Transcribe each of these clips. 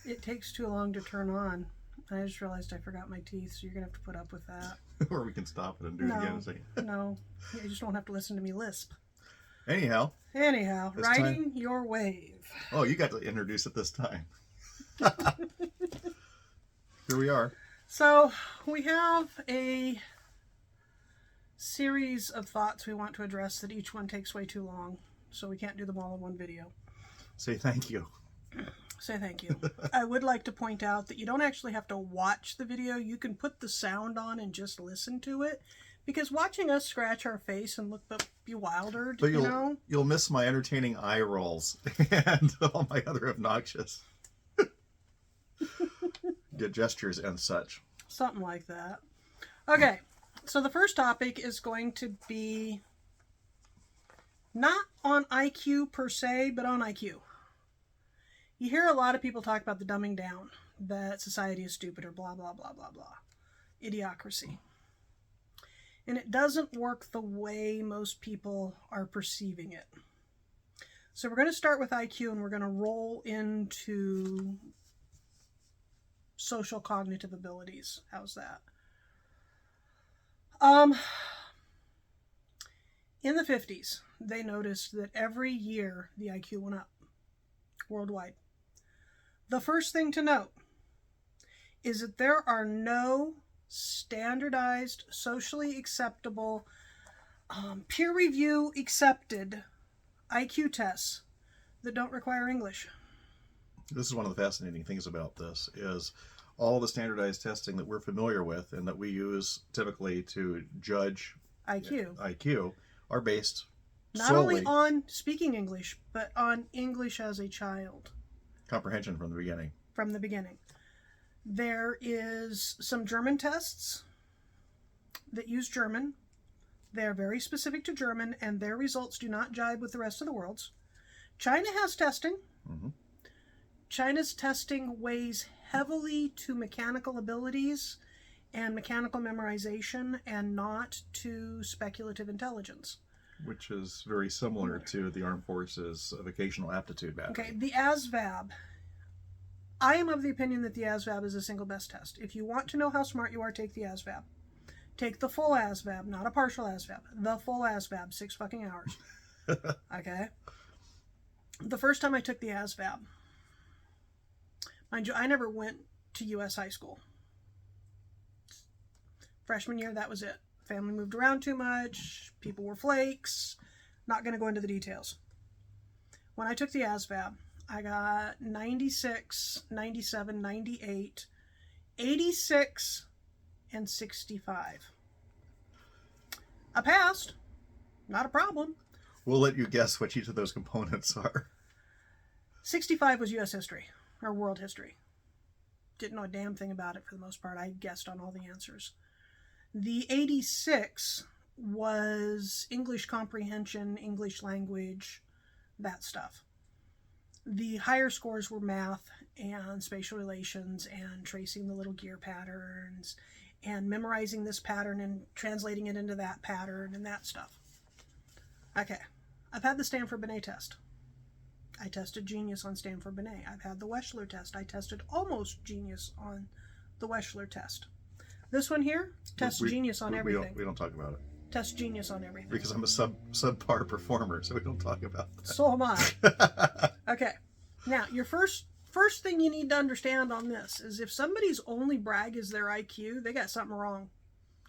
It takes too long to turn on. I just realized I forgot my teeth, so you're going to have to put up with that. Or we can stop it and do it again in a second. No, you just won't have to listen to me lisp. Anyhow, riding your wave. Oh, you got to introduce it this time. Here we are. So, we have a series of thoughts we want to address that each one takes way too long, so we can't do them all in one video. Say thank you. Say thank you. I would like to point out that you don't actually have to watch the video. You can put the sound on and just listen to it. Because watching us scratch our face and look bewildered, but you'll miss my entertaining eye rolls and all my other obnoxious gestures and such. Something like that. Okay, so the first topic is going to be not on IQ per se, but on IQ. You hear a lot of people talk about the dumbing down, that society is stupid or blah, blah, blah, blah, blah. Idiocracy. And it doesn't work the way most people are perceiving it. So we're going to start with IQ and we're going to roll into social cognitive abilities. How's that? In the 50s, they noticed that every year the IQ went up worldwide. The first thing to note is that there are no standardized, socially acceptable, peer review accepted IQ tests that don't require English. This is one of the fascinating things about this is all the standardized testing that we're familiar with and that we use typically to judge IQ are based not only on speaking English, but on English as a child. Comprehension from the beginning. From the beginning. There is some German tests that use German. They're very specific to German, and their results do not jibe with the rest of the world's. China has testing. Mm-hmm. China's testing weighs heavily to mechanical abilities and mechanical memorization and not to speculative intelligence. Which is very similar to the Armed Forces Vocational Aptitude Battery. Okay, the ASVAB. I am of the opinion that the ASVAB is the single best test. If you want to know how smart you are, take the ASVAB. Take the full ASVAB, not a partial ASVAB. The full ASVAB, 6 fucking hours. Okay? The first time I took the ASVAB, mind you, I never went to U.S. high school. Freshman year, that was it. Family moved around too much. People were flakes. Not going to go into the details. When I took the ASVAB, I got 96, 97, 98, 86, and 65. I passed. Not a problem. We'll let you guess what each of those components are. 65 was U.S. history, or world history. Didn't know a damn thing about it for the most part. I guessed on all the answers. The 86 was English comprehension, English language, that stuff. The higher scores were math and spatial relations and tracing the little gear patterns and memorizing this pattern and translating it into that pattern and that stuff. Okay, I've had the Stanford-Binet test. I tested genius on Stanford-Binet. I've had the Wechsler test. I tested almost genius on the Wechsler test. This one here, test genius on everything. We don't talk about it. Test genius on everything. Because I'm a subpar performer, so we don't talk about that. So am I. Okay. Now, your first thing you need to understand on this is if somebody's only brag is their IQ, they got something wrong.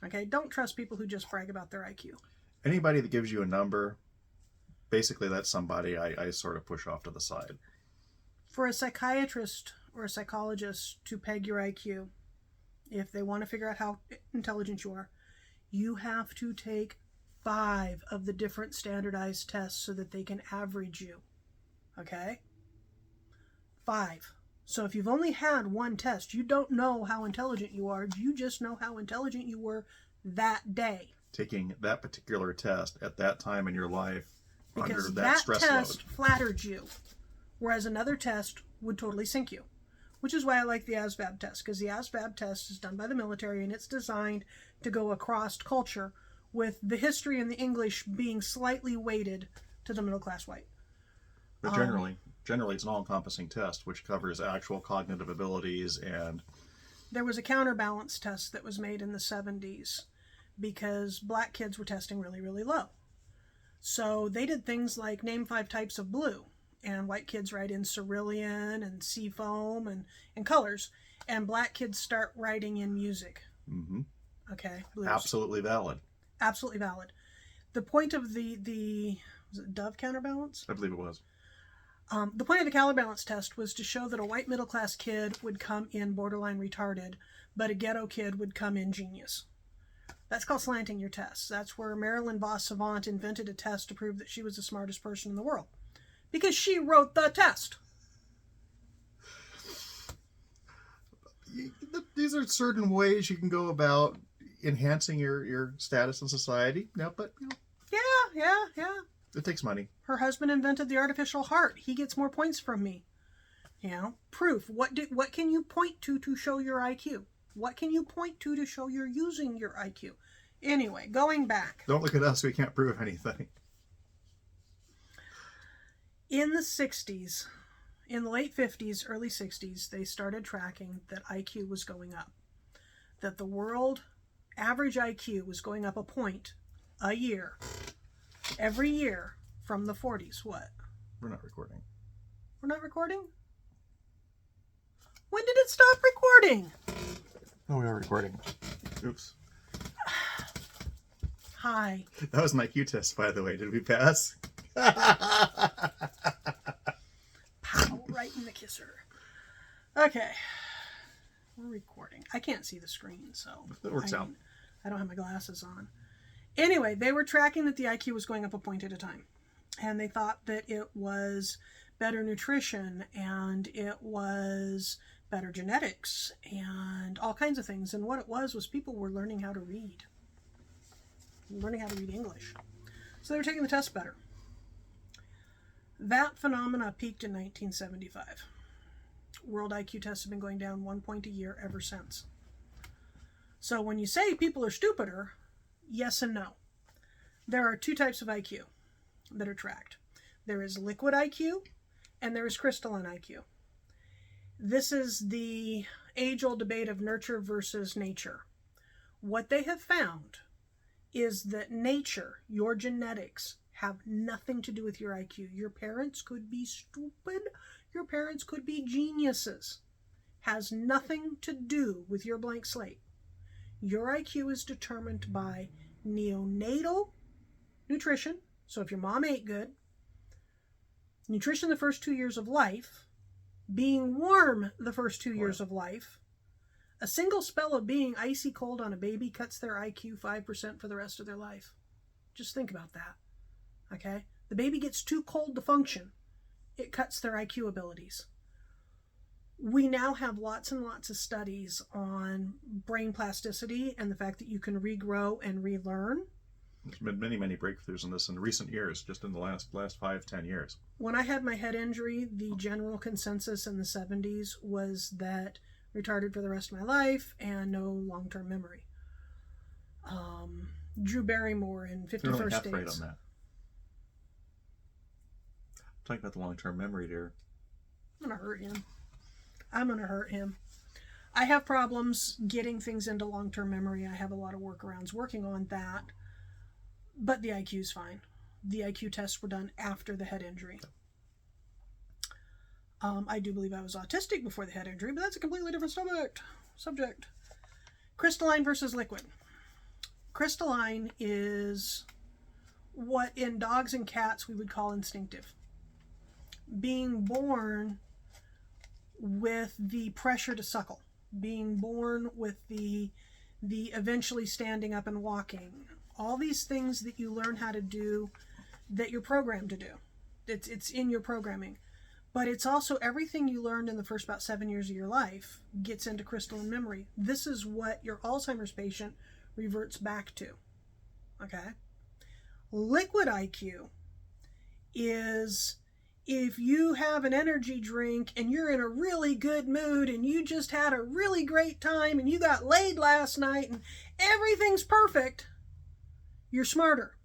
Okay? Don't trust people who just brag about their IQ. Anybody that gives you a number, basically that's somebody I sort of push off to the side. For a psychiatrist or a psychologist to peg your IQ, if they want to figure out how intelligent you are, you have to take 5 of the different standardized tests so that they can average you. Okay? 5. So if you've only had one test, you don't know how intelligent you are. You just know how intelligent you were that day. Taking that particular test at that time in your life because under that stress load. Because that test flattered you, whereas another test would totally sink you. Which is why I like the ASVAB test, because the ASVAB test is done by the military and it's designed to go across culture with the history and the English being slightly weighted to the middle class white. But generally it's an all-encompassing test, which covers actual cognitive abilities. And there was a counterbalance test that was made in the 70s because black kids were testing really, really low. So they did things like name 5 types of blue, and white kids write in cerulean and seafoam and colors, and black kids start writing in music. Mm-hmm. Okay. Blues. Absolutely valid. Absolutely valid. The point of the was it Dove counterbalance? I believe it was. The point of the counterbalance test was to show that a white middle-class kid would come in borderline retarded, but a ghetto kid would come in genius. That's called slanting your tests. That's where Marilyn Vos Savant invented a test to prove that she was the smartest person in the world. Because she wrote the test. These are certain ways you can go about enhancing your status in society. No, but Yeah. It takes money. Her husband invented the artificial heart. He gets more points from me. Proof. What can you point to show your IQ? What can you point to show you're using your IQ? Anyway, going back. Don't look at us. We can't prove anything. In the 60s, in the late 50s, early 60s, they started tracking that IQ was going up. That the world average IQ was going up a point a year. Every year from the 40s. What? We're not recording. We're not recording? When did it stop recording? Oh, we are recording. Oops. Hi. That was my Q test, by the way. Did we pass? Pow, right in the kisser. Okay. We're recording. I can't see the screen, so... It works out. I don't have my glasses on. Anyway, they were tracking that the IQ was going up a point at a time. And they thought that it was better nutrition, and it was better genetics, and all kinds of things. And what it was people were learning how to read. Learning how to read English. So they were taking the test better. That phenomena peaked in 1975. World IQ tests have been going down 1 point a year ever since. So when you say people are stupider, yes and no. There are 2 types of IQ that are tracked. There is liquid IQ and there is crystalline IQ. This is the age-old debate of nurture versus nature. What they have found is that nature, your genetics, have nothing to do with your IQ. Your parents could be stupid. Your parents could be geniuses. Has nothing to do with your blank slate. Your IQ is determined by neonatal nutrition. So if your mom ate good, nutrition the first 2 years of life, being warm the first 2 years of life, a single spell of being icy cold on a baby cuts their IQ 5% for the rest of their life. Just think about that. Okay? The baby gets too cold to function. It cuts their IQ abilities. We now have lots and lots of studies on brain plasticity and the fact that you can regrow and relearn. There's been many, many breakthroughs in this in recent years, just in the last 5-10 years. When I had my head injury, the general consensus in the 70s was that retarded for the rest of my life and no long-term memory. Drew Barrymore in 51st Dates. You're only half right on that. I'm talking about the long-term memory, dear. I'm going to hurt him. I have problems getting things into long-term memory. I have a lot of workarounds working on that. But the IQ's fine. The IQ tests were done after the head injury. I do believe I was autistic before the head injury, but that's a completely different subject. Crystalline versus liquid. Crystalline is what in dogs and cats we would call instinctive. Being born with the pressure to suckle. Being born with the eventually standing up and walking. All these things that you learn how to do that you're programmed to do. It's in your programming. But it's also everything you learned in the first about 7 years of your life gets into crystalline memory. This is what your Alzheimer's patient reverts back to. Okay? Liquid IQ is if you have an energy drink and you're in a really good mood and you just had a really great time and you got laid last night and everything's perfect, you're smarter.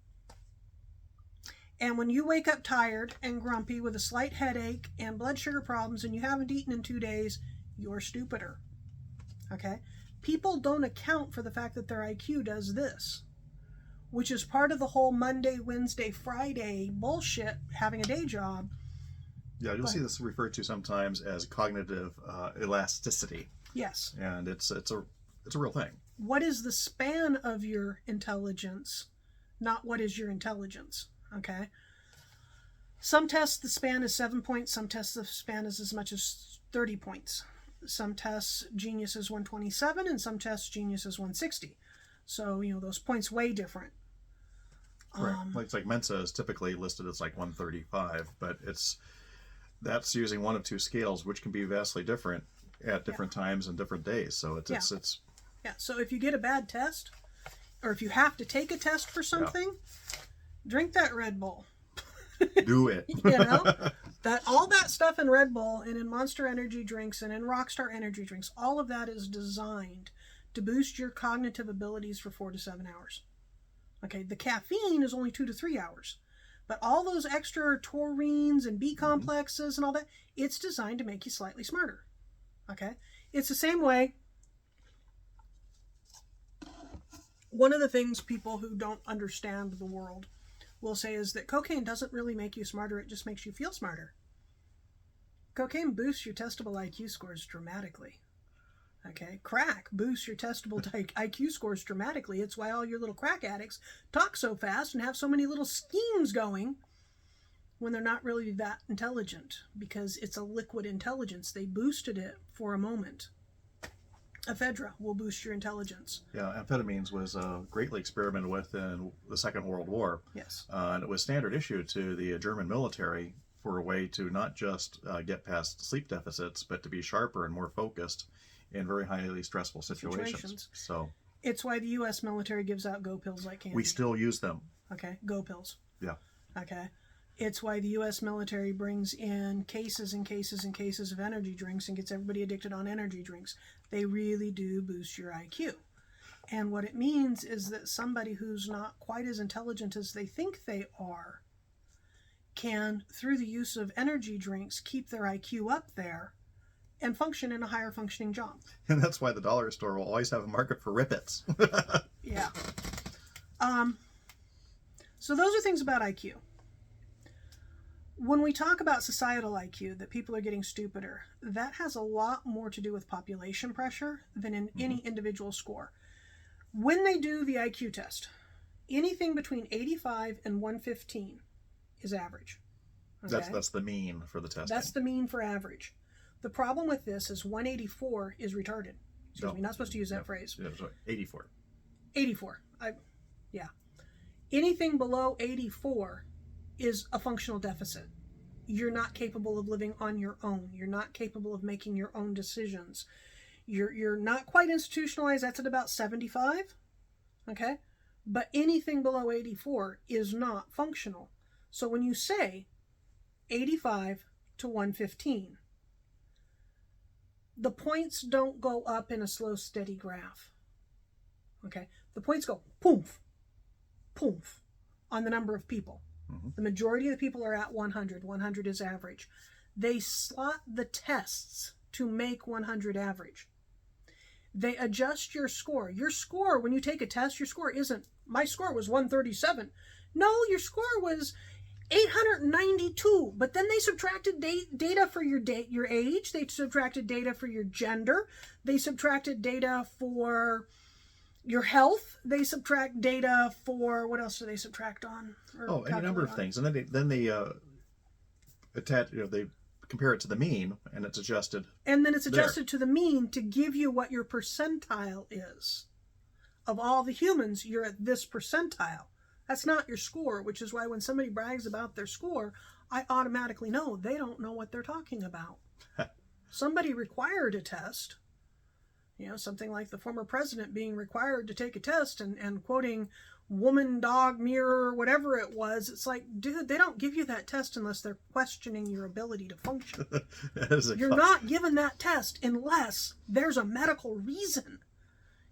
And when you wake up tired and grumpy with a slight headache and blood sugar problems and you haven't eaten in 2 days, you're stupider. Okay? People don't account for the fact that their IQ does this, which is part of the whole Monday, Wednesday, Friday bullshit, having a day job. Yeah, you'll see this referred to sometimes as cognitive elasticity. Yes. And it's a real thing. What is the span of your intelligence, not what is your intelligence? Okay? Some tests the span is 7 points, some tests the span is as much as 30 points. Some tests genius is 127 and some tests genius is 160. So, those points way different. Right. Like Mensa is typically listed as like 135, but that's using one of two scales, which can be vastly different at different times and different days. So it's So if you get a bad test, or if you have to take a test for something, drink that Red Bull. Do it. All that stuff in Red Bull and in Monster Energy drinks and in Rockstar Energy drinks, all of that is designed to boost your cognitive abilities for 4 to 7 hours. Okay, the caffeine is only 2 to 3 hours. But all those extra taurines and B complexes and all that, it's designed to make you slightly smarter. Okay? It's the same way. One of the things people who don't understand the world will say is that cocaine doesn't really make you smarter, it just makes you feel smarter. Cocaine boosts your testable IQ scores dramatically. Okay, crack boosts your testable IQ scores dramatically. It's why all your little crack addicts talk so fast and have so many little schemes going when they're not really that intelligent, because it's a liquid intelligence. They boosted it for a moment. Ephedra will boost your intelligence. Yeah, amphetamines was greatly experimented with in the Second World War. Yes. And it was standard issue to the German military for a way to not just get past sleep deficits, but to be sharper and more focused in very highly stressful situations. So it's why the U.S. military gives out Go pills like candy. We still use them. Okay, Go pills. Yeah. Okay. It's why the U.S. military brings in cases and cases and cases of energy drinks and gets everybody addicted on energy drinks. They really do boost your IQ. And what it means is that somebody who's not quite as intelligent as they think they are can, through the use of energy drinks, keep their IQ up there and function in a higher functioning job. And that's why the dollar store will always have a market for Rip-Its. Yeah. So those are things about IQ. When we talk about societal IQ, that people are getting stupider, that has a lot more to do with population pressure than in any individual score. When they do the IQ test, anything between 85 and 115 is average. Okay? That's the mean for the testing. That's the mean for average. The problem with this is 184 is retarded. Excuse me, not supposed to use that phrase. Yeah, sorry, 84. 84. Yeah. Anything below 84 is a functional deficit. You're not capable of living on your own. You're not capable of making your own decisions. You're not quite institutionalized. That's at about 75. Okay? But anything below 84 is not functional. So when you say 85 to 115, the points don't go up in a slow, steady graph. Okay? The points go poof, poof on the number of people. The majority of the people are at 100. 100 is average. They slot the tests to make 100 average. They adjust your score. Your score, when you take a test, your score isn't, my score was 137. No, your score was 892. But then they subtracted data for your age. They subtracted data for your gender. They subtracted data for your health. They subtract data for, what else do they subtract on? Any number of things. And then they attach, they compare it to the mean, and it's adjusted. And then it's adjusted to the mean to give you what your percentile is. Of all the humans, you're at this percentile. That's not your score, which is why when somebody brags about their score, I automatically know they don't know what they're talking about. Somebody required a test. Something like the former president being required to take a test and quoting woman, dog, mirror, whatever it was. It's like, dude, they don't give you that test unless they're questioning your ability to function. You're not given that test unless there's a medical reason.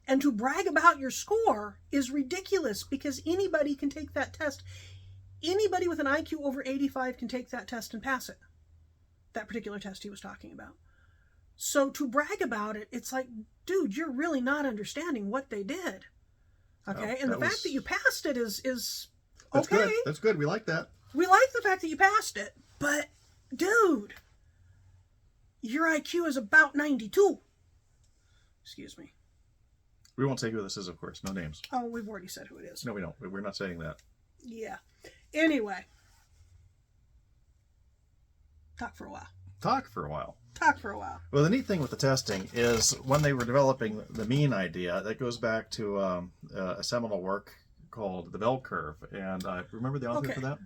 And to brag about your score is ridiculous because anybody can take that test. Anybody with an IQ over 85 can take that test and pass it. That particular test he was talking about. So to brag about it, it's like, dude, you're really not understanding what they did. Okay? And the fact that you passed it is that's okay. Good. That's good. We like that. We like the fact that you passed it. But, dude, your IQ is about 92. Excuse me. We won't say who this is, of course. No names. Oh, we've already said who it is. No, we don't. We're not saying that. Yeah. Anyway. Talk for a while. Talk for a while. Well, the neat thing with the testing is when they were developing the mean idea, that goes back to a seminal work called The Bell Curve. And remember the author for that?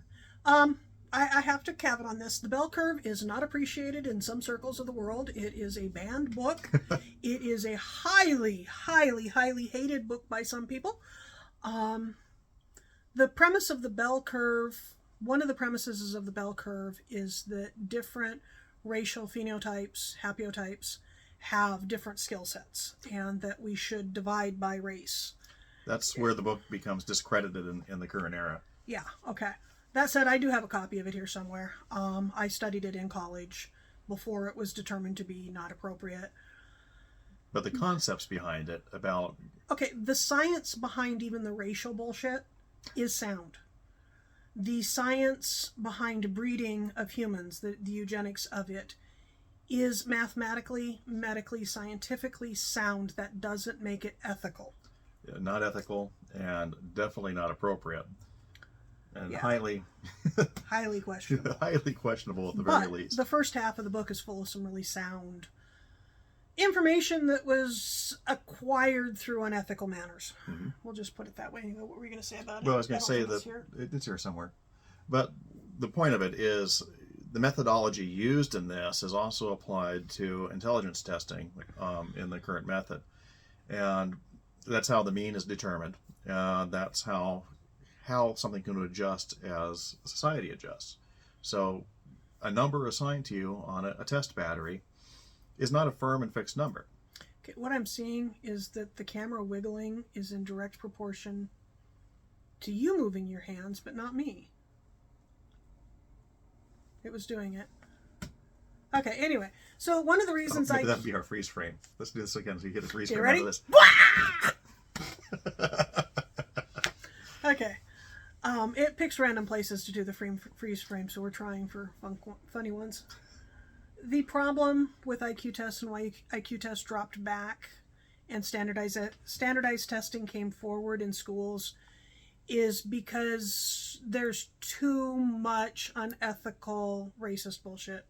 I have to caveat on this. The Bell Curve is not appreciated in some circles of the world. It is a banned book. It is a highly, highly, highly hated book by some people. The premise of the Bell Curve, one of the premises of the Bell Curve is that different racial phenotypes, haplotypes, have different skill sets, and that we should divide by race. That's where the book becomes discredited in the current era. Yeah, okay. That said, I do have a copy of it here somewhere. I studied it in college before it was determined to be not appropriate. But the concepts behind it about... Okay, the science behind even the racial bullshit is sound. The science behind breeding of humans, the eugenics of it, is mathematically, medically, scientifically sound. That doesn't make it ethical. Yeah, not ethical, and definitely not appropriate. And highly questionable. Highly questionable at the very least. The first half of the book is full of some really sound information that was acquired through unethical manners. Mm-hmm. We'll just put it that way. What were you going to say about it? Well, I was going to say that it's here somewhere. But the point of it is the methodology used in this is also applied to intelligence testing in the current method. And that's how the mean is determined. That's how something can adjust as society adjusts. So a number assigned to you on a test battery is not a firm and fixed number. Okay, what I'm seeing is that the camera wiggling is in direct proportion to you moving your hands, but not me. It was doing it. Okay, anyway. So one of the reasons maybe that'd be our freeze frame. Let's do this again so you get a freeze frame ready? out of this. Okay. It picks random places to do the freeze frame, so we're trying for funny ones. The problem with IQ tests and why IQ tests dropped back and standardized testing came forward in schools is because there's too much unethical, racist bullshit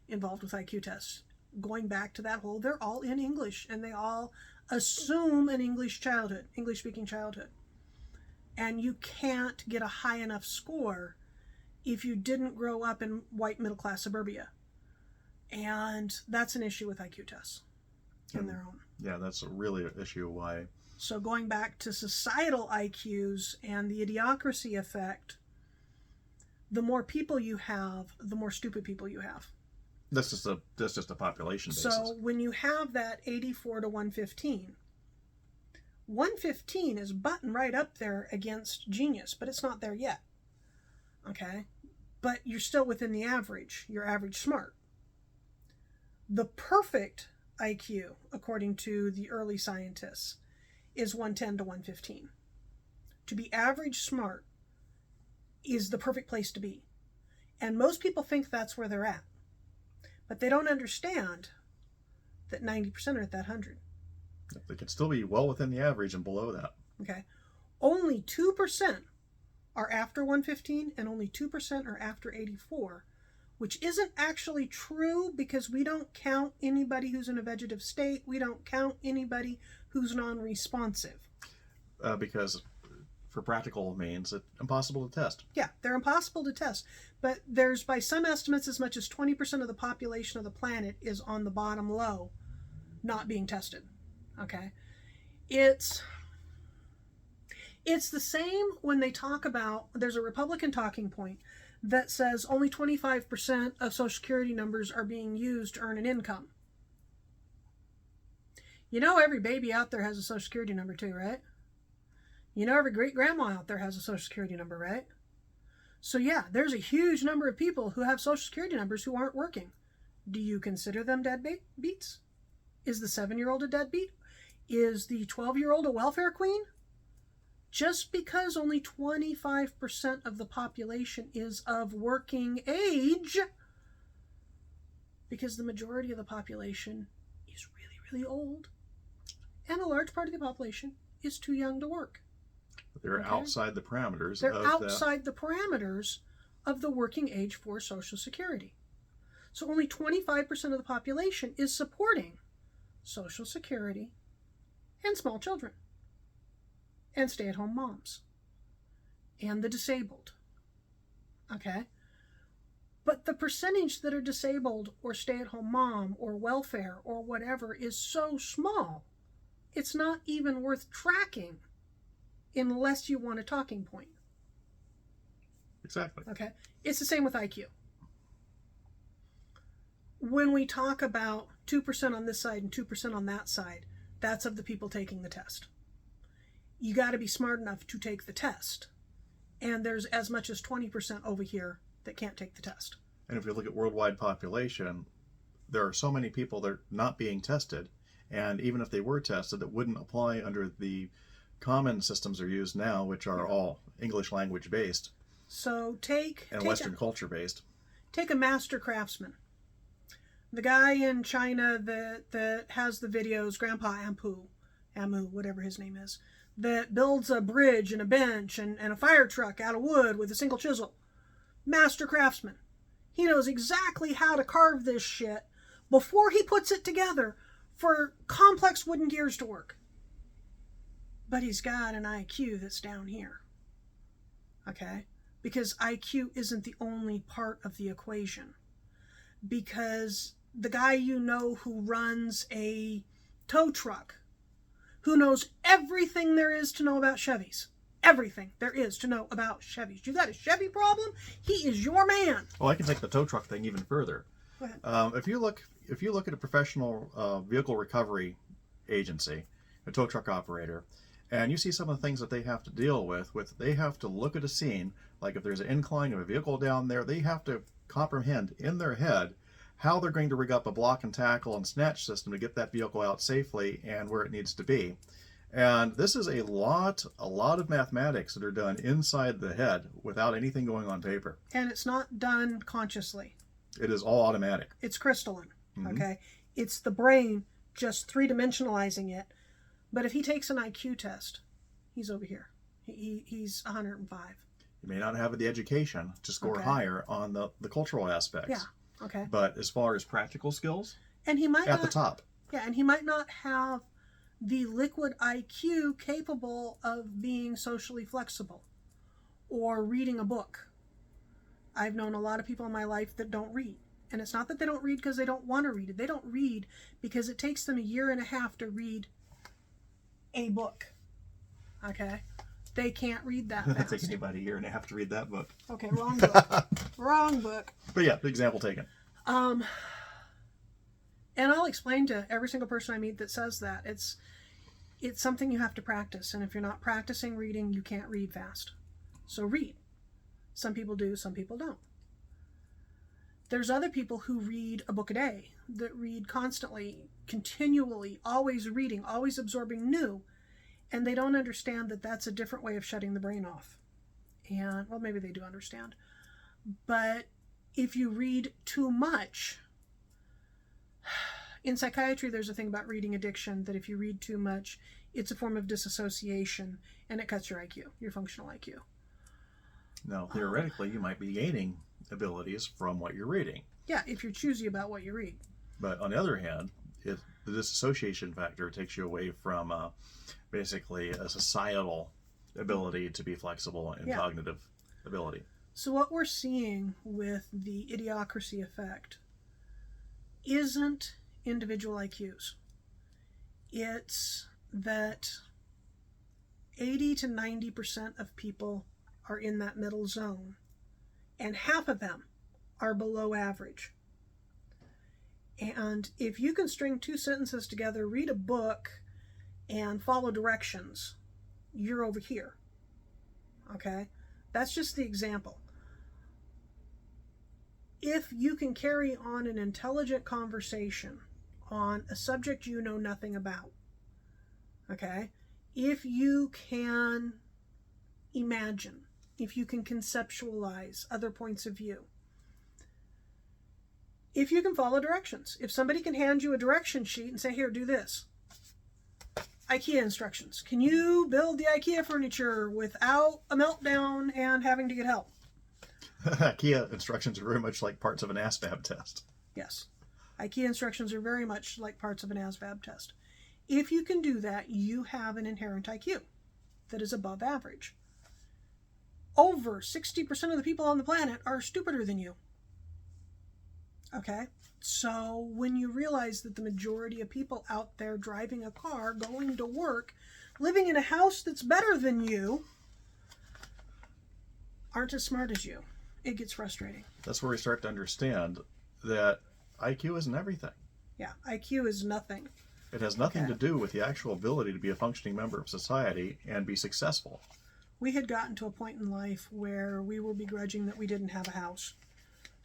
involved with IQ tests. Going back to that whole, they're all in English, and they all assume an English-speaking childhood. And you can't get a high enough score if you didn't grow up in white middle-class suburbia. And that's an issue with IQ tests in their own. Yeah, that's really an issue why. So going back to societal IQs and the idiocracy effect, the more people you have, the more stupid people you have. That's just a population basis. So when you have that 84 to 115, 115 is button right up there against genius, but it's not there yet. Okay? But you're still within the average. You're average smart. The perfect IQ, according to the early scientists, is 110 to 115. To be average smart is the perfect place to be. And most people think that's where they're at. But they don't understand that 90% are at that 100. They can still be well within the average and below that. Okay. Only 2% are after 115 and only 2% are after 84, which isn't actually true because we don't count anybody who's in a vegetative state. We don't count anybody who's non-responsive. Because for practical means, it's impossible to test. Yeah, they're impossible to test. But there's, by some estimates, as much as 20% of the population of the planet is on the bottom low, not being tested. Okay? It's the same when they talk about, there's a Republican talking point that says only 25% of Social Security numbers are being used to earn an income. You know every baby out there has a Social Security number too, right? You know every great-grandma out there has a Social Security number, right? So yeah, there's a huge number of people who have Social Security numbers who aren't working. Do you consider them deadbeats? Is the 7-year-old a deadbeat? Is the 12-year-old a welfare queen? Just because only 25% of the population is of working age, because the majority of the population is really, really old, and a large part of the population is too young to work. They're outside the parameters. They're outside the parameters of the working age for Social Security. So only 25% of the population is supporting Social Security and small children and stay-at-home moms and the disabled. Okay? But the percentage that are disabled or stay-at-home mom or welfare or whatever is so small, it's not even worth tracking unless you want a talking point. Exactly. Okay? It's the same with IQ. When we talk about 2% on this side and 2% on that side, that's of the people taking the test. You got to be smart enough to take the test. And there's as much as 20% over here that can't take the test. And if you look at worldwide population, there are so many people that are not being tested. And even if they were tested, it wouldn't apply under the common systems are used now, which are all English language based. So and Western culture based. Take a master craftsman. The guy in China that has the videos, Grandpa Amu, whatever his name is, that builds a bridge and a bench and a fire truck out of wood with a single chisel. Master craftsman. He knows exactly how to carve this shit before he puts it together for complex wooden gears to work. But he's got an IQ that's down here. Okay? Because IQ isn't the only part of the equation. Because the guy you know who runs a tow truck, who knows everything there is to know about Chevys, everything there is to know about Chevys. You got a Chevy problem? He is your man. Well, I can take the tow truck thing even further. Go ahead. If you look at a professional vehicle recovery agency, a tow truck operator, and you see some of the things that they have to deal with they have to look at a scene, like if there's an incline of a vehicle down there, they have to comprehend in their head how they're going to rig up a block and tackle and snatch system to get that vehicle out safely and where it needs to be. And this is a lot of mathematics that are done inside the head without anything going on paper. And it's not done consciously. It is all automatic. It's crystalline. Okay? It's the brain just three-dimensionalizing it. But if he takes an IQ test, he's over here. He's 105. You may not have the education to score higher on the cultural aspects. Yeah. Okay. But as far as practical skills, and he might at the top. Yeah, and he might not have the liquid IQ capable of being socially flexible or reading a book. I've known a lot of people in my life that don't read. And it's not that they don't read because they don't want to read it. They don't read because it takes them 1.5 years to read a book. Okay? They can't read that fast. It takes anybody 1.5 years to read that book. Okay, wrong book. Wrong book. But yeah, example taken. And I'll explain to every single person I meet that says that. It's something you have to practice. And if you're not practicing reading, you can't read fast. So read. Some people do, some people don't. There's other people who read a book a day, that read constantly, continually, always reading, always absorbing new. And they don't understand that that's a different way of shutting the brain off. And, well, maybe they do understand. But if you read too much, in psychiatry, there's a thing about reading addiction, that if you read too much, it's a form of disassociation, and it cuts your IQ, your functional IQ. Now, theoretically, you might be gaining abilities from what you're reading. Yeah, if you're choosy about what you read. But on the other hand, the disassociation factor takes you away from basically a societal ability to be flexible and cognitive ability. So what we're seeing with the idiocracy effect isn't individual IQs. It's that 80 to 90% of people are in that middle zone, and half of them are below average. And if you can string 2 sentences together, read a book, and follow directions, you're over here. Okay? That's just the example. if you can carry on an intelligent conversation on a subject you know nothing about, okay, if you can imagine, if you can conceptualize other points of view, if you can follow directions, if somebody can hand you a direction sheet and say, here, do this. IKEA instructions. Can you build the IKEA furniture without a meltdown and having to get help? IKEA instructions are very much like parts of an ASVAB test. Yes. IKEA instructions are very much like parts of an ASVAB test. If you can do that, you have an inherent IQ that is above average. Over 60% of the people on the planet are stupider than you. Okay? So when you realize that the majority of people out there driving a car, going to work, living in a house that's better than you, aren't as smart as you, it gets frustrating. That's where we start to understand that IQ isn't everything. Yeah, IQ is nothing. It has nothing to do with the actual ability to be a functioning member of society and be successful. We had gotten to a point in life where we were begrudging that we didn't have a house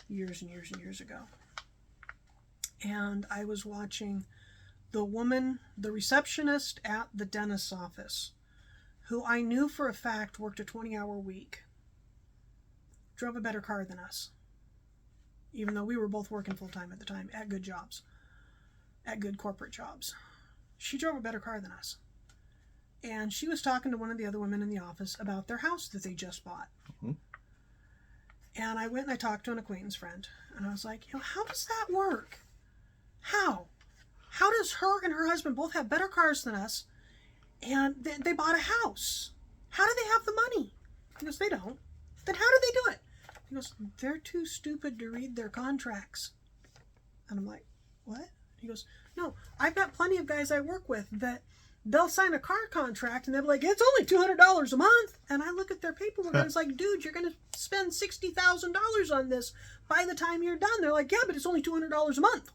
years and years and years ago. And I was watching the woman, the receptionist at the dentist's office, who I knew for a fact worked a 20-hour week, drove a better car than us, even though we were both working full-time at the time at good jobs, at good corporate jobs. She drove a better car than us. And she was talking to one of the other women in the office about their house that they just bought. Mm-hmm. And I went and I talked to an acquaintance friend, and I was like, how does that work? How? How does her and her husband both have better cars than us, and they bought a house? How do they have the money? He goes, they don't. Then how do they do it? He goes, they're too stupid to read their contracts. And I'm like, what? He goes, no, I've got plenty of guys I work with that they'll sign a car contract and they'll be like, it's only $200 a month. And I look at their paperwork and I was like, dude, you're going to spend $60,000 on this by the time you're done. They're like, yeah, but it's only $200 a month.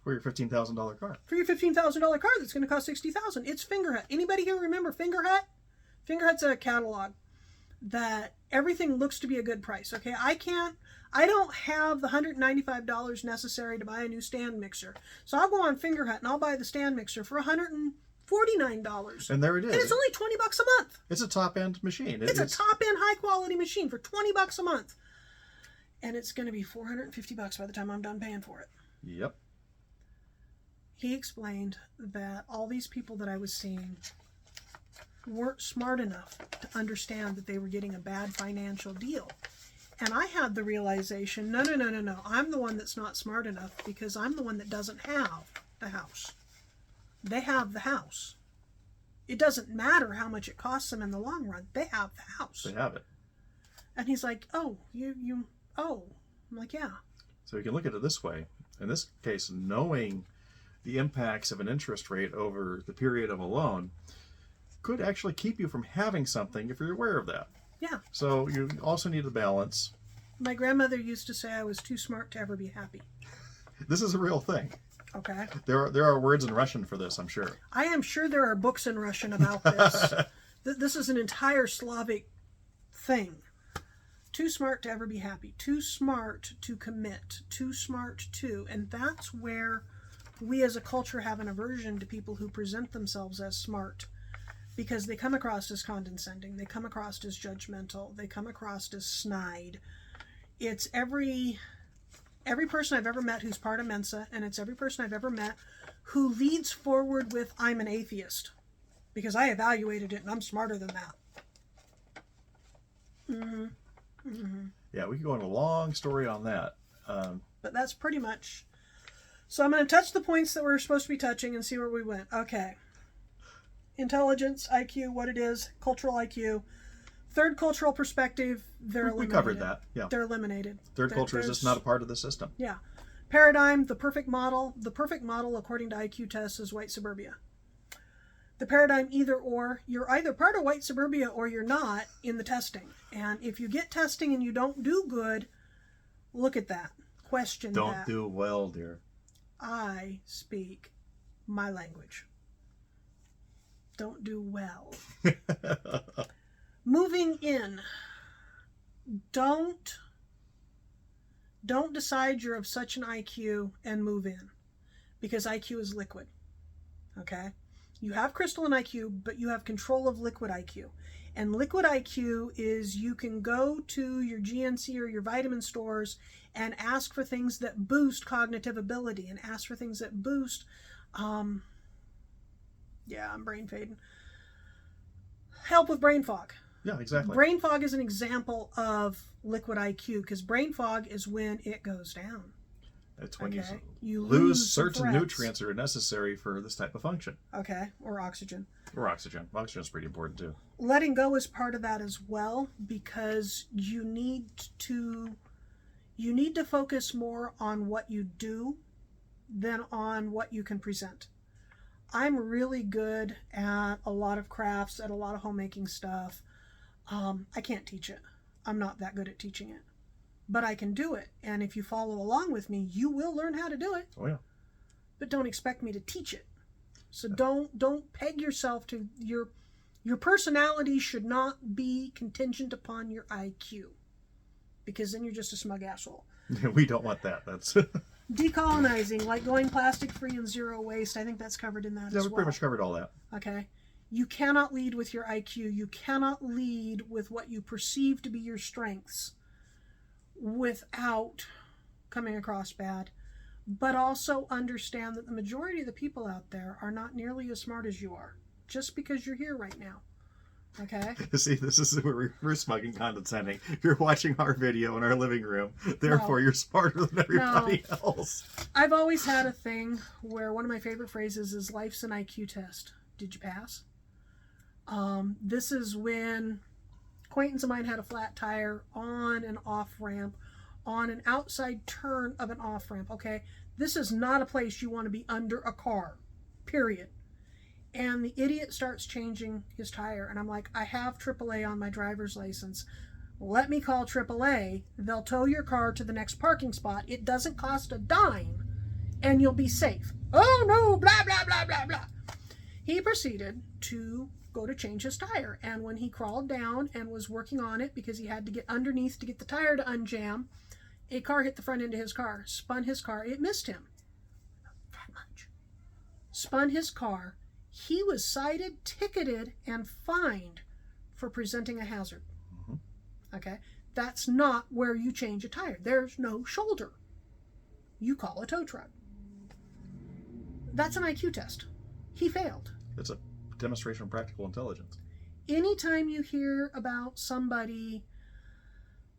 For your $15,000 car. For your $15,000 car that's going to cost $60,000. It's Fingerhut. Anybody here remember Fingerhut? Fingerhut's a catalog that everything looks to be a good price. Okay, I don't have the $195 necessary to buy a new stand mixer. So I'll go on Fingerhut and I'll buy the stand mixer for $149. And there it is. And it's only $20 a month. It's a top-end machine. It's a top-end, high-quality machine for $20 a month. And it's going to be $450 by the time I'm done paying for it. Yep. He explained that all these people that I was seeing weren't smart enough to understand that they were getting a bad financial deal. And I had the realization, no. I'm the one that's not smart enough because I'm the one that doesn't have the house. They have the house. It doesn't matter how much it costs them in the long run. They have the house. They have it. And he's like, oh. I'm like, yeah. So you can look at it this way. In this case, knowing the impacts of an interest rate over the period of a loan could actually keep you from having something if you're aware of that. Yeah. So you also need a balance. My grandmother used to say I was too smart to ever be happy. This is a real thing. Okay. There are words in Russian for this, I'm sure. I am sure there are books in Russian about this. This is an entire Slavic thing. Too smart to ever be happy. Too smart to commit. Too smart to. And that's where we as a culture have an aversion to people who present themselves as smart, because they come across as condescending, they come across as judgmental, they come across as snide. It's every person I've ever met who's part of Mensa, and it's every person I've ever met who leads forward with, I'm an atheist, because I evaluated it and I'm smarter than that. Mm-hmm. Mm-hmm. Yeah, we could go on a long story on that. But that's pretty much... So I'm going to touch the points that we're supposed to be touching and see where we went. Okay. Intelligence, IQ, what it is, cultural IQ. Third cultural perspective, they're eliminated. We covered that, yeah. They're eliminated. Third culture is just not a part of the system. Yeah. Paradigm, the perfect model. The perfect model, according to IQ tests, is white suburbia. The paradigm either or. You're either part of white suburbia or you're not in the testing. And if you get testing and you don't do good, look at that. Question that. Don't do well, dear. I speak my language. Don't do well. Moving in. Don't Don't decide you're of such an IQ and move in, because IQ is liquid. Okay? You have crystalline IQ, but you have control of liquid IQ. And liquid IQ is you can go to your GNC or your vitamin stores and ask for things that boost cognitive ability and ask for things that boost, I'm brain fading. Help with brain fog. Yeah, exactly. Brain fog is an example of liquid IQ, because brain fog is when it goes down. It's when Okay. you You lose some certain threads. nutrients that are necessary for this type of function. Okay, or oxygen. Or oxygen. Oxygen is pretty important too. Letting go is part of that as well, because you need to focus more on what you do than on what you can present. I'm really good at a lot of crafts, at a lot of homemaking stuff. I can't teach it. I'm not that good at teaching it, but I can do it. And if you follow along with me, you will learn how to do it. Oh yeah. But don't expect me to teach it. So don't peg yourself to your personality should not be contingent upon your IQ, because then you're just a smug asshole. We don't want that. That's Decolonizing, like going plastic free and zero waste. I think that's covered in that as well. we pretty much covered all that. Okay. You cannot lead with your IQ. You cannot lead with what you perceive to be your strengths without coming across bad. But also understand that the majority of the people out there are not nearly as smart as you are, just because you're here right now. Okay? See, this is where we're smug and condescending. You're watching our video in our living room, therefore you're smarter than everybody else. I've always had a thing where one of my favorite phrases is, life's an IQ test. Did you pass? This is when acquaintance of mine had a flat tire on an off ramp, on an outside turn of an off ramp. Okay, this is not a place you want to be under a car, period. And the idiot starts changing his tire, and I'm like, I have AAA on my driver's license. Let me call AAA. They'll tow your car to the next parking spot. It doesn't cost a dime, and you'll be safe. Oh no, blah blah blah blah blah. He proceeded to go to change his tire, and when he crawled down and was working on it because he had to get underneath to get the tire to unjam, a car hit the front end of his car, spun his car. It missed him that much. Spun his car. He was cited, ticketed, and fined for presenting a hazard. Mm-hmm. Okay, that's not where you change a tire. There's no shoulder. You call a tow truck. That's an IQ test. He failed. It's a demonstration of practical intelligence. Anytime you hear about somebody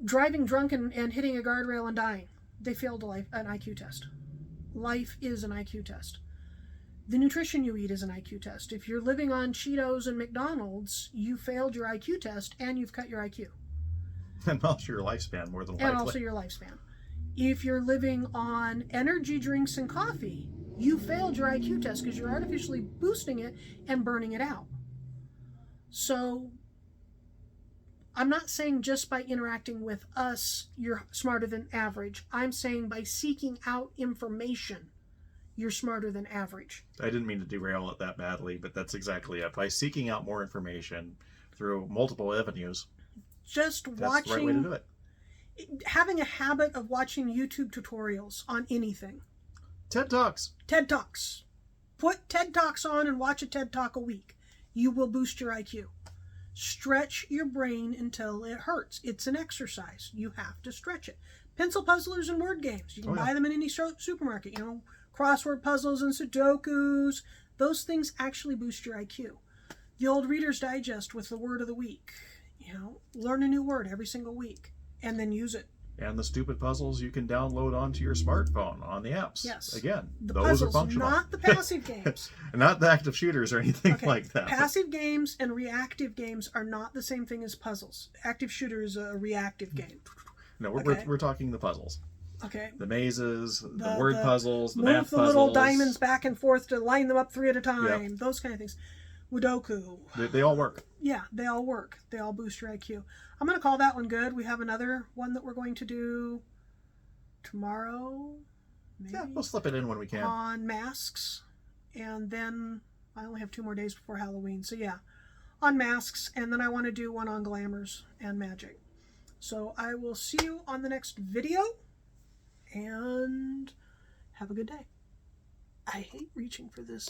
driving drunk and hitting a guardrail and dying, they failed an IQ test. Life is an IQ test. The nutrition you eat is an IQ test. If you're living on Cheetos and McDonald's, you failed your IQ test and you've cut your IQ. And also your lifespan, more than likely. And also your lifespan. If you're living on energy drinks and coffee, you failed your IQ test because you're artificially boosting it and burning it out. So I'm not saying just by interacting with us, you're smarter than average. I'm saying by seeking out information, you're smarter than average. I didn't mean to derail it that badly, but that's exactly it. By seeking out more information through multiple avenues, just that's watching, the right way to do it. Having a habit of watching YouTube tutorials on anything. TED Talks. TED Talks. Put TED Talks on and watch a TED Talk a week. You will boost your IQ. Stretch your brain until it hurts. It's an exercise. You have to stretch it. Pencil puzzlers and word games. You can buy them in any supermarket. You know, crossword puzzles and Sudokus. Those things actually boost your IQ. The old Reader's Digest with the word of the week. You know, learn a new word every single week and then use it. And the stupid puzzles you can download onto your smartphone on the apps. Yes. Again, The those puzzles, are functional. not the passive games. Not the active shooters or anything like that. Passive games and reactive games are not the same thing as puzzles. Active shooter is a reactive game. No, we're talking the puzzles. Okay. The mazes, the word puzzles, the math puzzles. Move the little diamonds back and forth to line them up 3 at a time. Yep. Those kind of things. Sudoku. They all work. Yeah, they all work. They all boost your IQ. I'm going to call that one good. We have another one that we're going to do tomorrow. Maybe, yeah, we'll slip it in when we can. On masks. And then I only have 2 more days before Halloween. So yeah, on masks. And then I want to do one on glamours and magic. So I will see you on the next video. and have a good day. I hate reaching for this